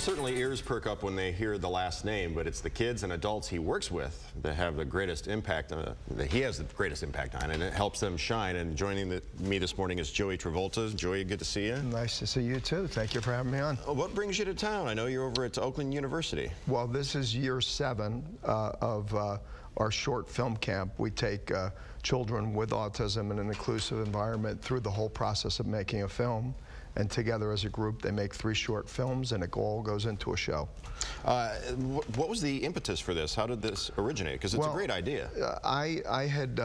certainly ears perk up when they hear the last name, but it's the kids and adults he works with that have the greatest impact, that he has the greatest impact on, and it helps them shine. And joining me this morning is Joey Travolta. Joey, good to see you. Nice to see you too. Thank you for having me on. What brings you to town? I know you're over at Oakland University. Well, this is year 7 of our short film camp. We take children with autism in an inclusive environment through the whole process of making a film. And together as a group, they make 3 short films, and it all goes into a show. What was the impetus for this? How did this originate? Because it's a great idea. I had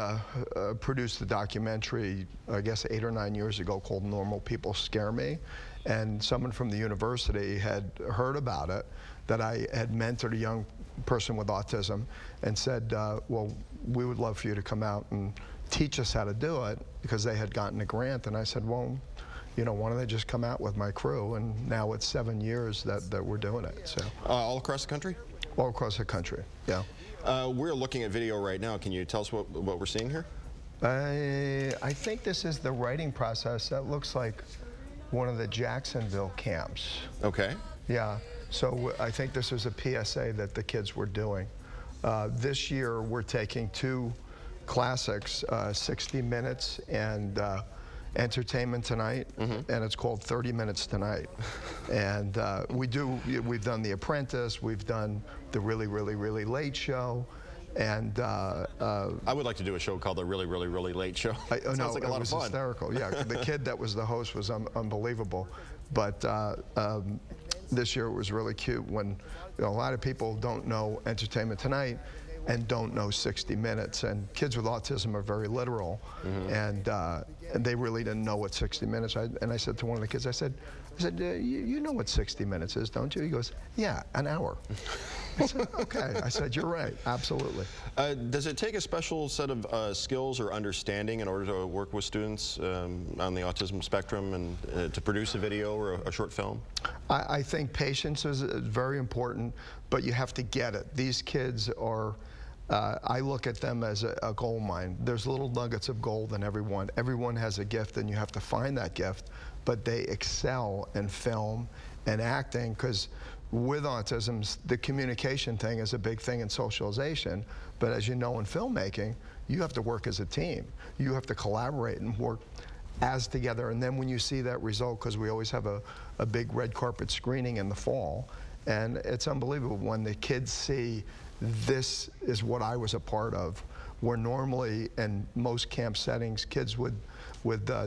produced the documentary, I guess 8 or 9 years ago, called Normal People Scare Me. And someone from the university had heard about it, that I had mentored a young person with autism, and said, well, we would love for you to come out and teach us how to do it, because they had gotten a grant. And I said, well, you know, why don't they just come out with my crew? And now it's 7 years that we're doing it. So all across the country? All across the country, yeah. We're looking at video right now. Can you tell us what we're seeing here? I think this is the writing process. That looks like one of the Jacksonville camps. Okay. Yeah. So I think this was a PSA that the kids were doing. This year we're taking 2 classics, 60 Minutes and Entertainment Tonight, and it's called 30 Minutes Tonight. And we've done The Apprentice, we've done The Really, Really, Really Late Show, and I would like to do a show called The Really, Really, Really Late Show. Sounds like a lot of fun. It was hysterical. Yeah, the kid that was the host was unbelievable. But this year it was really cute when a lot of people don't know Entertainment Tonight and don't know 60 Minutes. And kids with autism are very literal, and they really didn't know what 60 Minutes. And I said to one of the kids, I said, you know what 60 Minutes is, don't you? He goes, yeah, an hour. I said, okay. I said, you're right, absolutely. Does it take a special set of skills or understanding in order to work with students on the autism spectrum and to produce a video or a short film? I think patience is very important, but you have to get it. These kids are, I look at them as a gold mine. There's little nuggets of gold in everyone. Everyone has a gift, and you have to find that gift, but they excel in film and acting, because with autism, the communication thing is a big thing in socialization, but as you know, in filmmaking, you have to work as a team. You have to collaborate and work as together, and then when you see that result, because we always have a big red carpet screening in the fall, and it's unbelievable when the kids see this is what I was a part of, where normally in most camp settings, kids with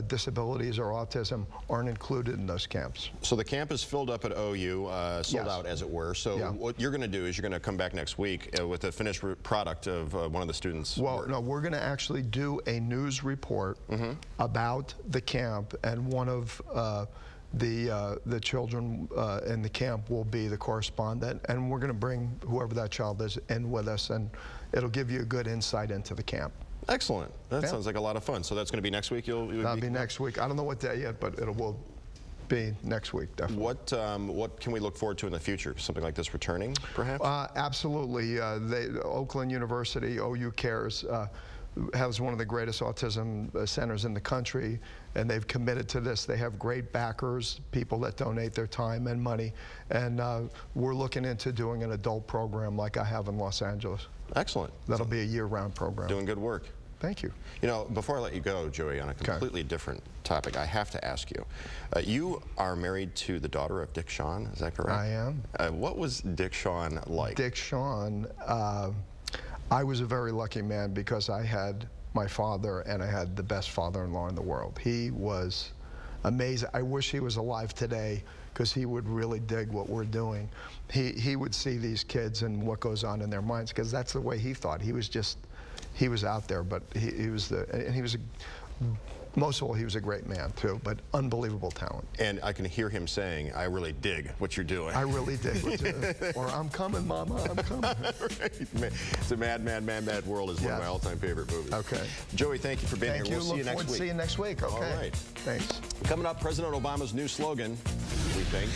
disabilities or autism aren't included in those camps. So the camp is filled up at OU, sold out as it were. So what you're going to do is you're going to come back next week with a finished product of one of the students' work. No, we're going to actually do a news report about the camp, and one of the children in the camp will be the correspondent, and we're going to bring whoever that child is in with us, and it'll give you a good insight into the camp. Excellent. That sounds like a lot of fun. So that's going to be next week? That'll be next week. I don't know what day yet, but it will be next week, definitely. What can we look forward to in the future? Something like this returning, perhaps? Absolutely. Oakland University, OUCARES, has one of the greatest autism centers in the country, and they've committed to this. They have great backers, people that donate their time and money, and we're looking into doing an adult program like I have in Los Angeles. Excellent. That'll be a year-round program. Doing good work. Thank you. You know, before I let you go, Joey, on a completely different topic, I have to ask you. You are married to the daughter of Dick Shawn, is that correct? I am. What was Dick Shawn like? Dick Shawn, I was a very lucky man, because I had my father, and I had the best father-in-law in the world. He was amazing. I wish he was alive today, because he would really dig what we're doing. He would see these kids and what goes on in their minds, because that's the way he thought. He was out there, but most of all, he was a great man too, but unbelievable talent. And I can hear him saying, I really dig what you're doing. I really dig what you're doing. Or, I'm coming, Mama, I'm coming. Right. It's a Mad World is one of my all-time favorite movies. Okay. Joey, thank you for being here. We'll see you next week. See you next week. Okay. All right. Thanks. Coming up, President Obama's new slogan, we think.